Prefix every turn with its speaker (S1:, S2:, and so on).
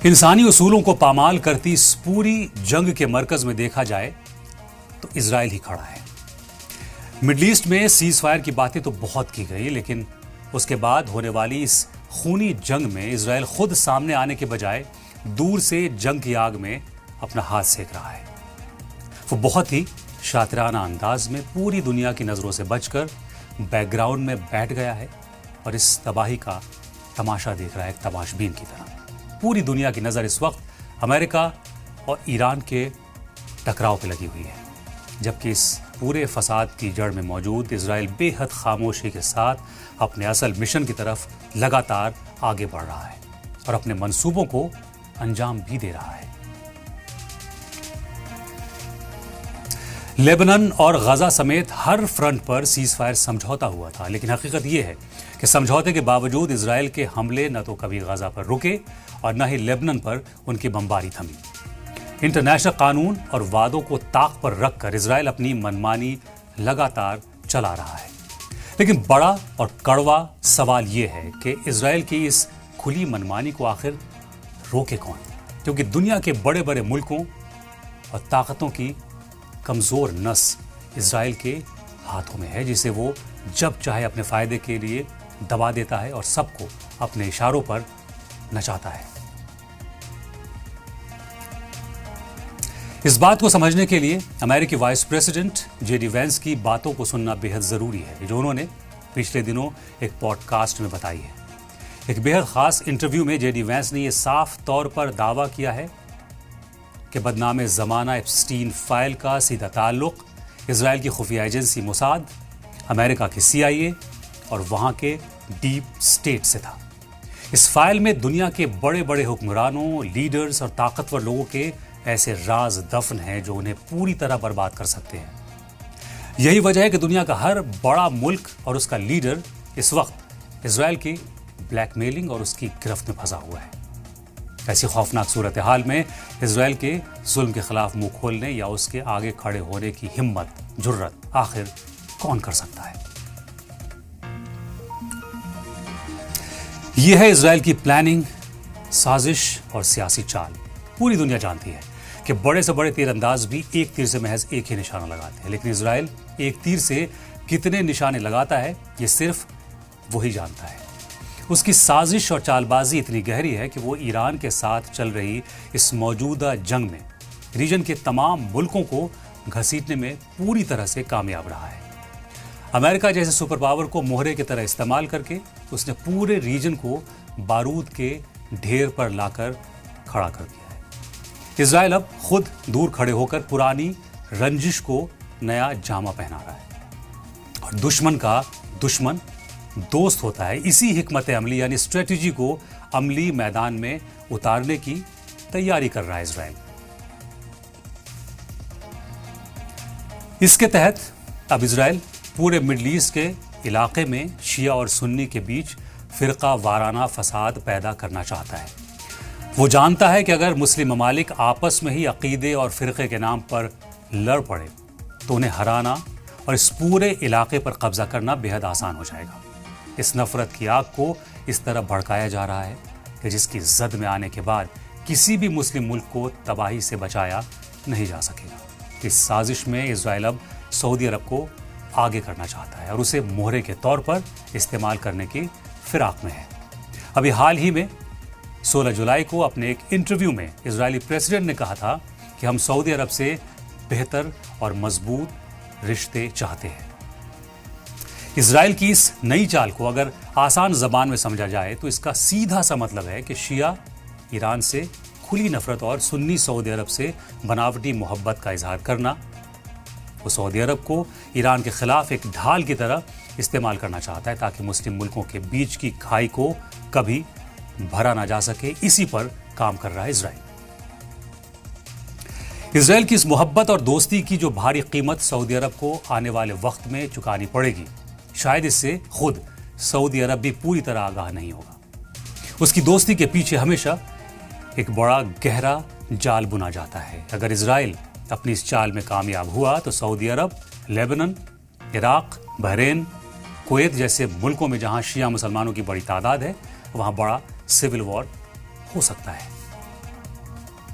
S1: इंसानी उसूलों को पामाल करती इस पूरी जंग के मरकज में देखा जाए तो इजराइल ही खड़ा है। मिडल ईस्ट में सीज फायर की बातें तो बहुत की गई, लेकिन उसके बाद होने वाली इस खूनी जंग में इजराइल खुद सामने आने के बजाय दूर से जंग की आग में अपना हाथ सेक रहा है। वो बहुत ही शातिराना अंदाज में पूरी दुनिया की नजरों से बचकर बैकग्राउंड में बैठ गया है और इस तबाही का तमाशा देख रहा है, एक तमाशबीन की तरह। पूरी दुनिया की नजर इस वक्त अमेरिका और ईरान के टकराव पे लगी हुई है, जबकि इस पूरे फसाद की जड़ में मौजूद इजराइल बेहद खामोशी के साथ अपने असल मिशन की तरफ लगातार आगे बढ़ रहा है और अपने मंसूबों को अंजाम भी दे रहा है। लेबनान और गजा समेत हर फ्रंट पर सीज फायर समझौता हुआ था, लेकिन हकीकत यह है कि समझौते के बावजूद इजराइल के हमले न तो कभी गजा पर रुके और न ही लेबनान पर उनकी बमबारी थमी। इंटरनेशनल कानून और वादों को ताक पर रखकर इजराइल अपनी मनमानी लगातार चला रहा है। लेकिन बड़ा और कड़वा सवाल यह है कि इजराइल की इस खुली मनमानी को आखिर रोके कौन, क्योंकि दुनिया के बड़े बड़े मुल्कों और ताकतों की कमजोर नस इजराइल के हाथों में है, जिसे वो जब चाहे अपने फायदे के लिए दबा देता है और सबको अपने इशारों पर नचाता है। इस बात को समझने के लिए अमेरिकी वाइस प्रेसिडेंट जेडी वेंस की बातों को सुनना बेहद जरूरी है, जो उन्होंने पिछले दिनों एक पॉडकास्ट में बताई है। एक बेहद खास इंटरव्यू में जेडी वेंस ने यह साफ तौर पर दावा किया है कि बदनामे ज़माना एप्स्टीन फाइल का सीधा ताल्लुक इजराइल की खुफिया एजेंसी मोसाद, अमेरिका की CIA और वहां के डीप स्टेट से था। इस फाइल में दुनिया के बड़े बड़े हुक्मरानों, लीडर्स और ताकतवर लोगों के ऐसे राज दफन हैं जो उन्हें पूरी तरह बर्बाद कर सकते हैं। यही वजह है कि दुनिया का हर बड़ा मुल्क और उसका लीडर इस वक्त इजराइल की ब्लैकमेलिंग और उसकी गिरफ्त में फंसा हुआ है। ऐसी खौफनाक सूरत हाल में इजराइल के जुल्म के खिलाफ मुंह खोलने या उसके आगे खड़े होने की हिम्मत, जुर्रत आखिर कौन कर सकता है? यह है इजराइल की प्लानिंग, साजिश और सियासी चाल। पूरी दुनिया जानती है कि बड़े से बड़े तीरंदाज भी एक तीर से महज एक ही निशाना लगाते हैं, लेकिन इजराइल एक तीर से कितने निशाने लगाता है ये सिर्फ वही जानता है। उसकी साजिश और चालबाजी इतनी गहरी है कि वो ईरान के साथ चल रही इस मौजूदा जंग में रीजन के तमाम मुल्कों को घसीटने में पूरी तरह से कामयाब रहा है। अमेरिका जैसे सुपर पावर को मोहरे की तरह इस्तेमाल करके उसने पूरे रीजन को बारूद के ढेर पर लाकर खड़ा कर दिया है। इजराइल अब खुद दूर खड़े होकर पुरानी रंजिश को नया जामा पहना रहा है और दुश्मन का दुश्मन दोस्त होता है। इसी हिकमत अमली यानी स्ट्रेटजी को अमली मैदान में उतारने की तैयारी कर रहा है इजराइल। इसके तहत अब इजराइल पूरे मिडल ईस्ट के इलाके में शिया और सुन्नी के बीच फिरका वाराना फसाद पैदा करना चाहता है। वो जानता है कि अगर मुस्लिम ममालिक आपस में ही अकीदे और फिरके के नाम पर लड़ पड़े तो उन्हें हराना और इस पूरे इलाके पर कब्जा करना बेहद आसान हो जाएगा। इस नफरत की आग को इस तरह भड़काया जा रहा है कि जिसकी जद में आने के बाद किसी भी मुस्लिम मुल्क को तबाही से बचाया नहीं जा सकेगा। इस साजिश में इजराइल अब सऊदी अरब को आगे करना चाहता है और उसे मोहरे के तौर पर इस्तेमाल करने की फिराक में है। अभी हाल ही में 16 जुलाई को अपने एक इंटरव्यू में इजरायली प्रेसिडेंट ने कहा था कि हम सऊदी अरब से बेहतर और मजबूत रिश्ते चाहते हैं। इजराइल की इस नई चाल को अगर आसान जबान में समझा जाए तो इसका सीधा सा मतलब है कि शिया ईरान से खुली नफरत और सुन्नी सऊदी अरब से बनावटी मोहब्बत का इजहार करना। वो सऊदी अरब को ईरान के खिलाफ एक ढाल की तरह इस्तेमाल करना चाहता है ताकि मुस्लिम मुल्कों के बीच की खाई को कभी भरा ना जा सके। इसी पर काम कर रहा है इजराइल। इजराइल की इस मोहब्बत और दोस्ती की जो भारी कीमत सऊदी अरब को आने वाले वक्त में चुकानी पड़ेगी, शायद इससे खुद सऊदी अरब भी पूरी तरह आगाह नहीं होगा। उसकी दोस्ती के पीछे हमेशा एक बड़ा गहरा जाल बुना जाता है। अगर इजराइल अपनी इस चाल में कामयाब हुआ तो सऊदी अरब, लेबनान, इराक, बहरीन, कुवैत जैसे मुल्कों में जहां शिया मुसलमानों की बड़ी तादाद है, वहां बड़ा सिविल वॉर हो सकता है।